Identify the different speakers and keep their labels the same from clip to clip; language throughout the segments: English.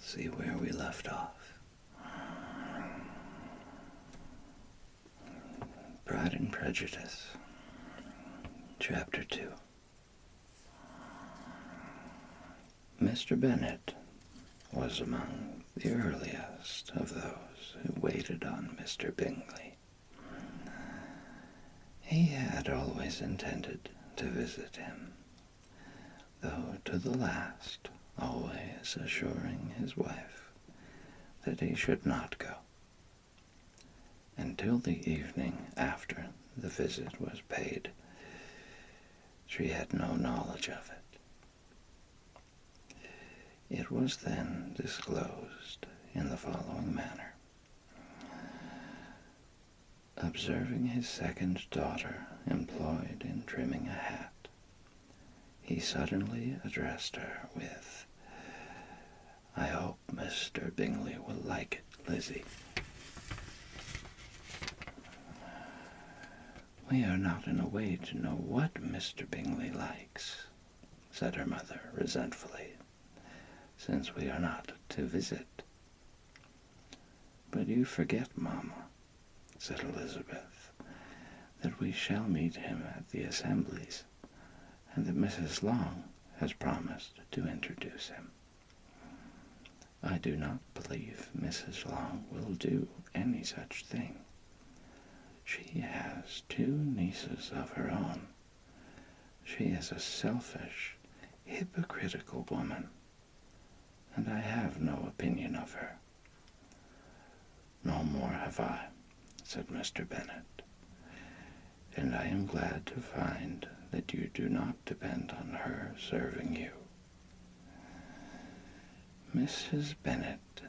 Speaker 1: see where we left off. Pride and Prejudice, Chapter 2. Mr. Bennet was among the earliest of those who waited on Mr. Bingley. He had always intended to visit him, though to the last always assuring his wife that he should not go. Until the evening after the visit was paid, she had no knowledge of it. It was then disclosed in the following manner. Observing his second daughter employed in trimming a hat, he suddenly addressed her with, "I hope Mr. Bingley will like it, Lizzie." "We are not in a way to know what Mr. Bingley likes," said her mother resentfully, "since we are not to visit." "But you forget, Mamma," said Elizabeth, "that we shall meet him at the assemblies, and that Mrs. Long has promised to introduce him." "I do not believe Mrs. Long will do any such thing. She has 2 nieces of her own. She is a selfish, hypocritical woman, and I have no opinion of her." "No more have I," said Mr. Bennet, "and I am glad to find that you do not depend on her serving you." Mrs. Bennet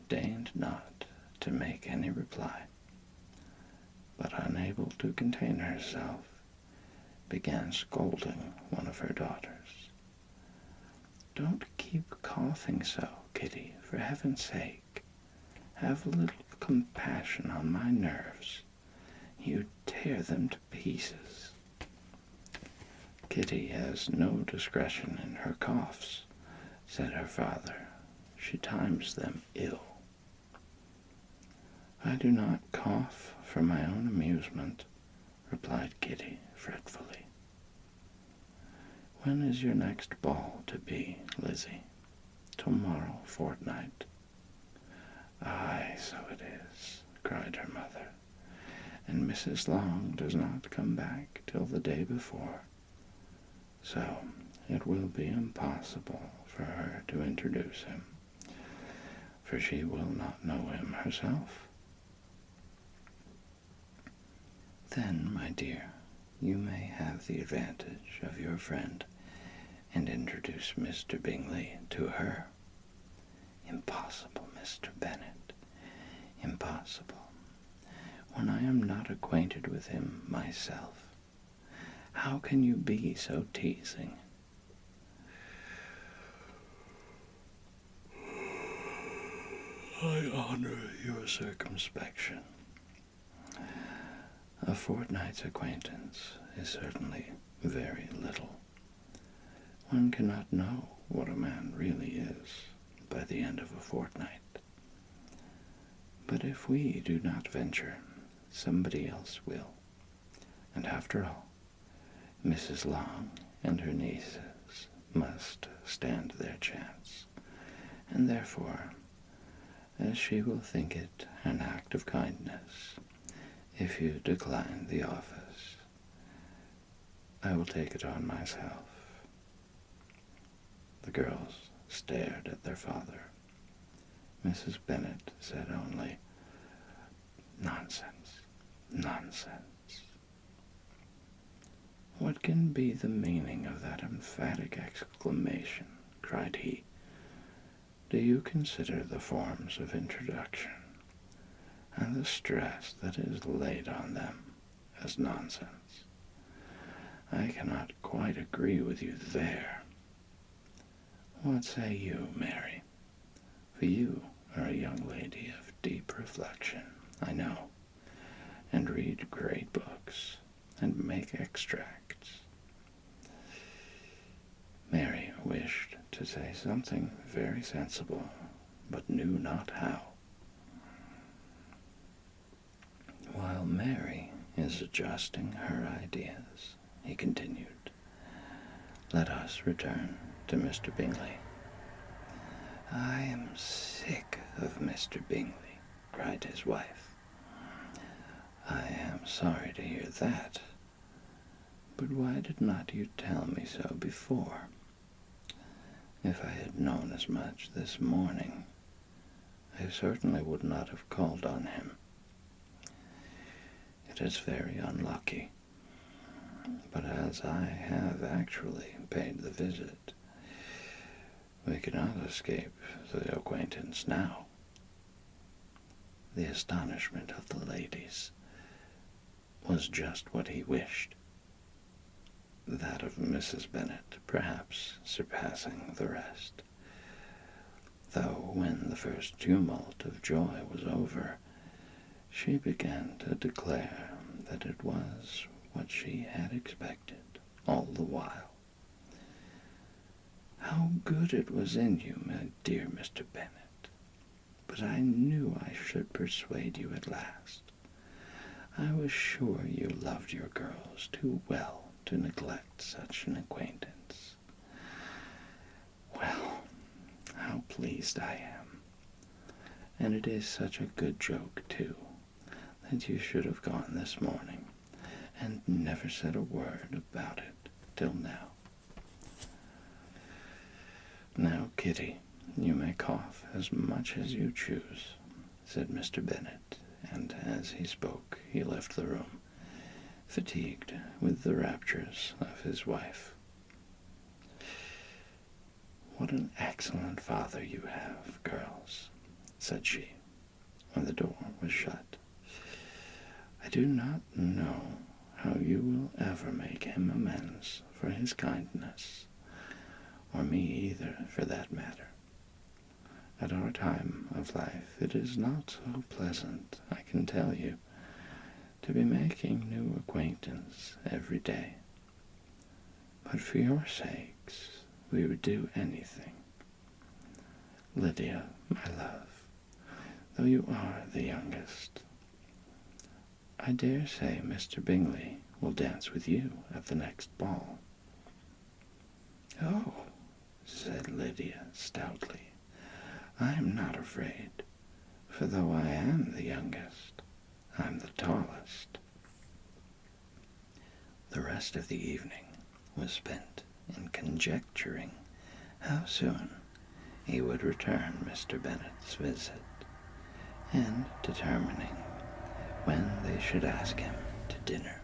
Speaker 1: deigned not to make any reply, but unable to contain herself, began scolding one of her daughters. "Don't keep coughing so, Kitty, for heaven's sake. Have a little compassion on my nerves. You tear them to pieces." "Kitty has no discretion in her coughs," said her father. "She times them ill." "I do not cough for my own amusement," replied Kitty fretfully. "When is your next ball to be, Lizzie?" "Tomorrow fortnight." "Aye, so it is," cried her mother, "and Mrs. Long does not come back till the day before, so it will be impossible for her to introduce him, for she will not know him herself." "Then, my dear, you may have the advantage of your friend, and introduce Mr. Bingley to her." "Impossible, Mr. Bennet, impossible, when I am not acquainted with him myself. How can you be so teasing?" "I honor your circumspection. A fortnight's acquaintance is certainly very little. One cannot know what a man really is by the end of a fortnight. But if we do not venture, somebody else will. And after all, Mrs. Long and her nieces must stand their chance, and therefore, as she will think it an act of kindness if you decline the office, I will take it on myself." The girls stared at their father. Mrs. Bennet said only, "Nonsense, nonsense." "What can be the meaning of that emphatic exclamation?" cried he. "Do you consider the forms of introduction, and the stress that is laid on them, as nonsense? I cannot quite agree with you there. What say you, Mary? For you are a young lady of deep reflection, I know, and read great books, and make extracts." Mary wished to say something very sensible, but knew not how. While Mary is adjusting her ideas, he continued, let us return to Mr. Bingley. I am sick of Mr. Bingley, cried his wife. I am sorry to hear that. But why did not you tell me so before? If I had known as much this morning, I certainly would not have called on him. It is very unlucky, but as I have actually paid the visit, we cannot escape the acquaintance now. The astonishment of the ladies was just what he wished. That of Mrs. Bennet perhaps surpassing the rest, though when the first tumult of joy was over, she began to declare that it was what she had expected all the while. How good it was in you, my dear Mr. Bennet, but I knew I should persuade you at last. I was sure you loved your girls too well to neglect such an acquaintance. Well, how pleased I am. And it is such a good joke, too, that you should have gone this morning, and never said a word about it till now. Now, Kitty, you may cough as much as you choose, said Mr. Bennet, and as he spoke he left the room, fatigued with the raptures of his wife. What an excellent father you have, girls, said she, when the door was shut. I do not know how you will ever make him amends for his kindness, or me either, for that matter. At our time of life it is not so pleasant, I can tell you, to be making new acquaintance every day. But for your sakes we would do anything. Lydia, my love, though you are the youngest, I dare say Mr. Bingley will dance with you at the next ball. Oh, said Lydia stoutly, I am not afraid, for though I am the youngest, I'm the tallest. The rest of the evening was spent in conjecturing how soon he would return Mr. Bennet's visit, and determining when they should ask him to dinner.